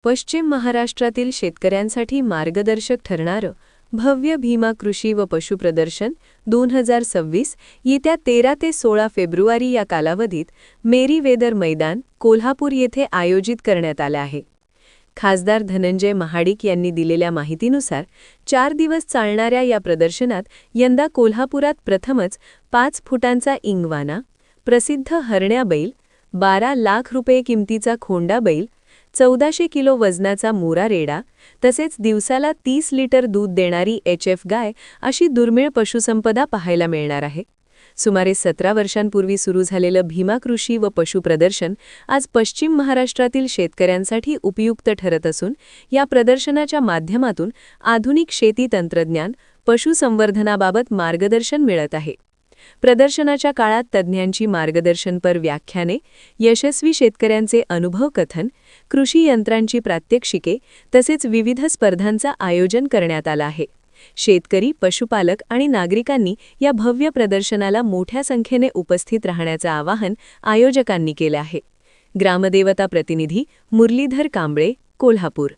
पश्चिम महाराष्ट्रातील शेतकऱ्यांसाठी मार्गदर्शक ठरणारं भव्य भीमा कृषी व पशु प्रदर्शन 2026 येत्या 13 ते 16 फेब्रुवारी या कालावधीत मेरी वेदर मैदान कोल्हापूर येथे आयोजित करण्यात आलं आहे। खासदार धनंजय महाडिक यांनी दिलेल्या माहितीनुसार 4 दिवस चालणाऱ्या या प्रदर्शनात यंदा कोल्हापुरात प्रथमच 5 फुटांचा इंगवाना, प्रसिद्ध हरण्या बैल, 12 लाख रुपये किमतीचा खोंडा बैल, 1400 किलो वजनाचा मुरा रेडा तसेच दिवसाला 30 लिटर दूध देणारी HF गाय अशी दुर्मिळ पशुसंपदा पाहायला मिळणार आहे। सुमारे 17 वर्षांपूर्वी सुरू झालेलं भीमा कृषी व पशु प्रदर्शन आज पश्चिम महाराष्ट्रातील शेतकऱ्यांसाठी उपयुक्त ठरत असून या प्रदर्शनाच्या माध्यमातून आधुनिक शेती तंत्रज्ञान, पशुसंवर्धनाबाबत मार्गदर्शन मिळत आहे। प्रदर्शनाच्या काळात तज्ज्ञांची मार्गदर्शनपर व्याख्याने, यशस्वी शेतकऱ्यांचे अनुभव कथन, कृषी यंत्रांची प्रात्यक्षिके तसेच विविध स्पर्धांचं आयोजन करण्यात आलं आहे। शेतकरी, पशुपालक आणि नागरिकांनी या भव्य प्रदर्शनाला मोठ्या संख्येने उपस्थित राहण्याचं आवाहन आयोजकांनी केलं आहे। ग्रामदेवता प्रतिनिधी मुरलीधर कांबळे, कोल्हापूर।